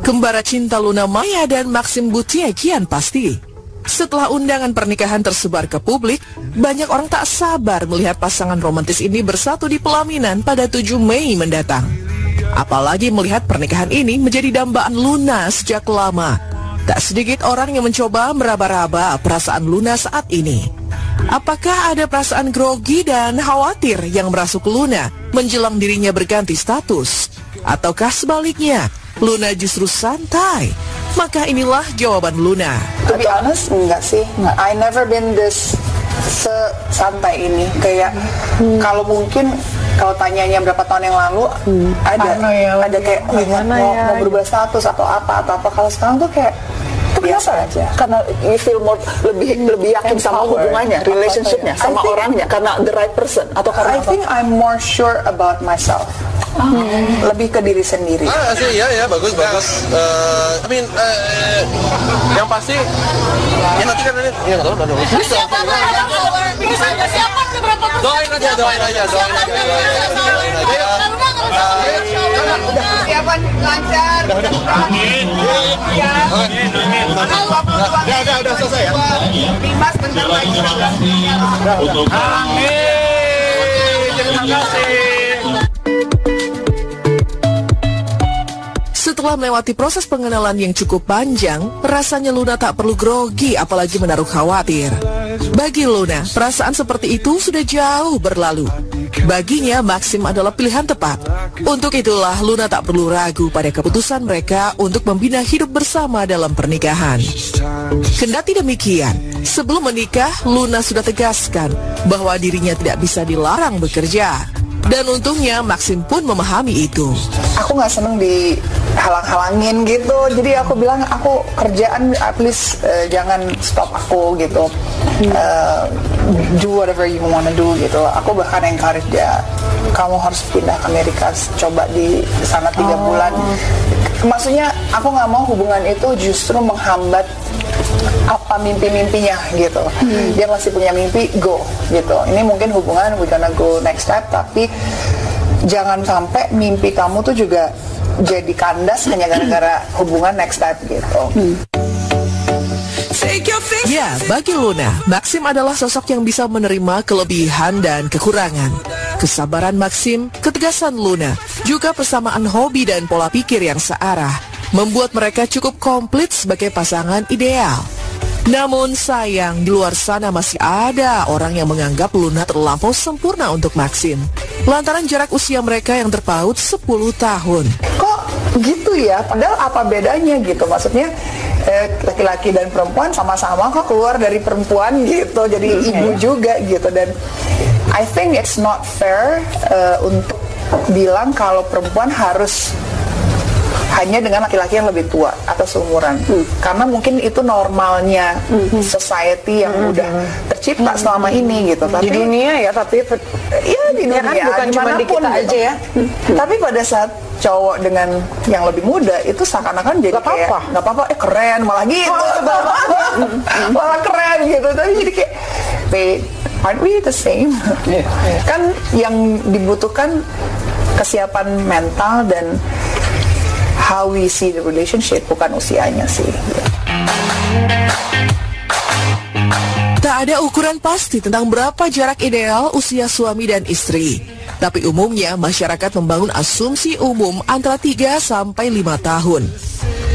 Kembara cinta Luna Maya dan Maxim Bouthier kian pasti. Setelah undangan pernikahan tersebar ke publik, banyak orang tak sabar melihat pasangan romantis ini bersatu di pelaminan pada 7 Mei mendatang. Apalagi melihat pernikahan ini menjadi dambaan Luna sejak lama. Tak sedikit orang yang mencoba meraba-raba perasaan Luna saat ini. Apakah ada perasaan grogi dan khawatir yang merasuk Luna menjelang dirinya berganti status? Ataukah sebaliknya, Luna justru santai? Maka inilah jawaban Luna. To be honest, enggak sih. I never been this santai ini. Kayak kalau mungkin kalau tanyanya berapa tahun yang lalu ada kayak mau berubah status atau apa. Kalau sekarang tuh kayak biasa aja. Karena you feel more lebih yakin sama hubungannya, relationshipnya, sama orangnya, karena the right person atau karena I think I'm more sure about myself. Lebih ke diri sendiri. Sih ya bagus. I mean yang pasti ya nanti kan ini ya nggak tahu doain aja. Persiapan lancar. Amin. Udah selesai ya. Dimas bentar lagi. Amin. Terima kasih. Setelah melewati proses pengenalan yang cukup panjang, rasanya Luna tak perlu grogi apalagi menaruh khawatir. Bagi Luna, perasaan seperti itu sudah jauh berlalu. Baginya, Maxim adalah pilihan tepat. Untuk itulah Luna tak perlu ragu pada keputusan mereka untuk membina hidup bersama dalam pernikahan. Kendati demikian, sebelum menikah, Luna sudah tegaskan bahwa dirinya tidak bisa dilarang bekerja. Dan untungnya Maxim pun memahami itu. Aku nggak seneng dihalang-halangin gitu. Jadi aku bilang aku kerjaan please jangan stop aku gitu. Do whatever you wanna do gitu. Aku bahkan encourage dia, kamu harus pindah ke Amerika, coba di sana 3 bulan. Maksudnya aku nggak mau hubungan itu justru menghambat apa mimpi-mimpinya gitu. Dia masih punya mimpi, go gitu. Ini mungkin hubungan we're gonna go next step, tapi jangan sampai mimpi kamu tuh juga jadi kandas hanya gara-gara hubungan next step gitu. Ya, bagi Luna, Maxim adalah sosok yang bisa menerima kelebihan dan kekurangan. Kesabaran Maxim, ketegasan Luna, juga persamaan hobi dan pola pikir yang searah membuat mereka cukup komplit sebagai pasangan ideal. Namun sayang, di luar sana masih ada orang yang menganggap Luna terlampau sempurna untuk Maxim, lantaran jarak usia mereka yang terpaut 10 tahun. Kok gitu ya? Padahal apa bedanya gitu? Maksudnya laki-laki dan perempuan sama-sama kok keluar dari perempuan gitu, jadi ibu juga gitu. Dan I think it's not fair untuk bilang kalau perempuan harus hanya dengan laki-laki yang lebih tua atau seumuran, karena mungkin itu normalnya society yang udah tercipta selama ini gitu. Tapi di dunia ya, tapi ya di dunia kan bukan cuma di kita gitu aja ya. Tapi pada saat cowok dengan yang lebih muda itu seakan-akan jadi kayak nggak apa-apa, keren malah gitu, malah keren gitu. Tapi jadi kayak aren't we the same? Kan yang dibutuhkan kesiapan mental dan how we see the relationship, bukan usianya sih. Tak ada ukuran pasti tentang berapa jarak ideal usia suami dan istri. Tapi umumnya masyarakat membangun asumsi umum antara 3 sampai 5 tahun.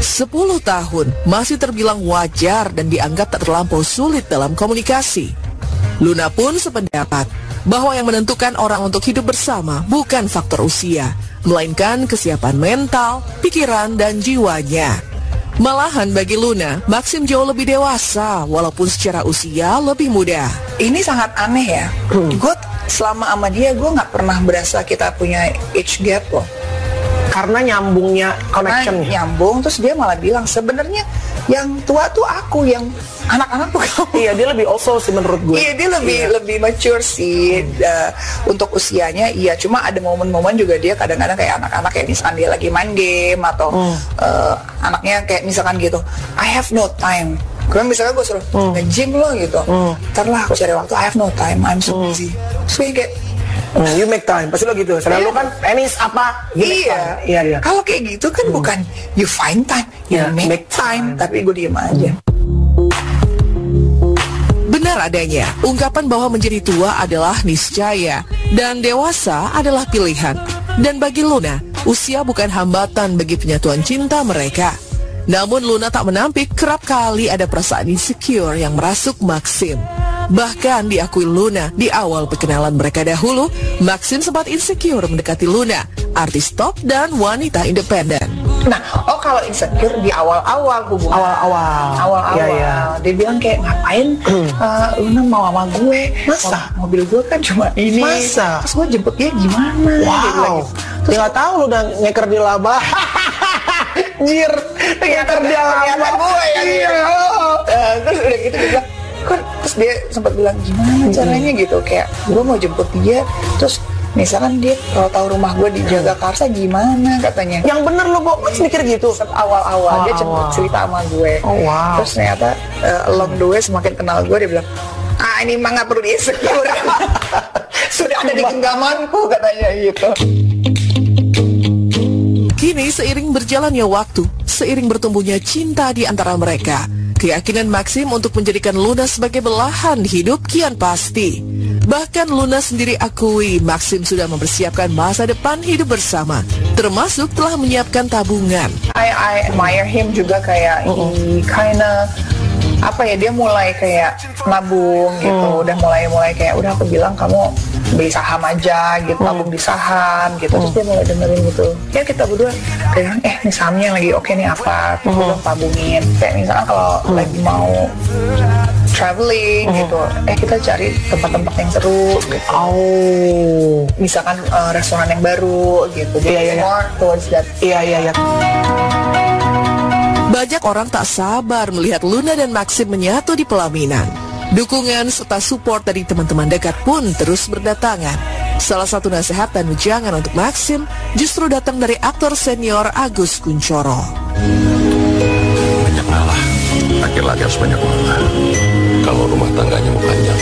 10 tahun masih terbilang wajar dan dianggap tak terlampau sulit dalam komunikasi. Luna pun sependapat bahwa yang menentukan orang untuk hidup bersama bukan faktor usia, melainkan kesiapan mental, pikiran, dan jiwanya. Malahan bagi Luna, Maxim jauh lebih dewasa, walaupun secara usia lebih muda. Ini sangat aneh ya. Gue selama sama dia, gue nggak pernah berasa kita punya age gap loh. Karena nyambungnya connection. Nyambung, terus dia malah bilang sebenarnya yang tua tuh aku, yang anak-anak tuh kamu. Iya, dia lebih also sih menurut gue. Iya, dia lebih mature sih untuk usianya. Iya, cuma ada momen-momen juga dia kadang-kadang kayak anak-anak kayak misalkan dia lagi main game atau anaknya kayak misalkan gitu, I have no time. Gue misalnya gue suruh nge-gym lo gitu, ntar lah aku cari waktu, I have no time, I'm so busy. Terus kayak You make time, pasti lo gitu. Selalu kan, Enis apa? You make time. Iya. Kalau kayak gitu kan bukan you find time, you make time, tapi gue diem aja. Benar adanya, ungkapan bahwa menjadi tua adalah niscaya dan dewasa adalah pilihan. Dan bagi Luna, usia bukan hambatan bagi penyatuan cinta mereka. Namun Luna tak menampik kerap kali ada perasaan insecure yang merasuk Maxim. Bahkan diakui Luna di awal perkenalan mereka dahulu, Maxim sempat insecure mendekati Luna, artis top dan wanita independen. Nah, kalau insecure di awal-awal hubungan. Awal-awal. Iya. Dia bilang kayak ngapain Luna mau sama gue? Masa? Mobil gue kan cuma ini. Masa? Terus gue jemput dia gimana? Wow. Dia nggak tahu lu udah ngeker di laba. Jir, ngeker di laba gue ya. Terus udah gitu dia bilang, terus dia sempat bilang gimana caranya gitu, kayak gue mau jemput dia, terus misalkan dia kalau tahu rumah gue di Jagakarsa gimana katanya. Yang bener lo Mas mikir gitu. Awal-awal dia cerita sama gue. Terus ternyata along the way semakin kenal gue, dia bilang, ini mah nggak perlu di-insecure. Sudah ada di genggamanku katanya gitu. Kini seiring berjalannya waktu, seiring bertumbuhnya cinta di antara mereka, keyakinan Maxim untuk menjadikan Luna sebagai belahan hidup kian pasti. Bahkan Luna sendiri akui Maxim sudah mempersiapkan masa depan hidup bersama, termasuk telah menyiapkan tabungan. I admire him juga, kayak he kinda dia mulai kayak nabung gitu, udah mulai kayak udah aku bilang kamu beli saham aja gitu, tabung di saham gitu, terus dia mulai dengerin gitu. Ya kita berdua kayak nih sahamnya lagi oke nih apa, terus gue tabungin. Kayak misalnya kalau lagi mau traveling gitu, kita cari tempat-tempat yang seru gitu. Misalkan restoran yang baru gitu. Jadi more towards that. Iya. Banyak orang tak sabar melihat Luna dan Maxim menyatu di pelaminan. Dukungan serta support dari teman-teman dekat pun terus berdatangan. Salah satu nasihat dan wejangan untuk Maxim justru datang dari aktor senior Agus Kuncoro. Banyak ngalah, laki-laki harus banyak ngalah. Kalau rumah tangganya mau panjang,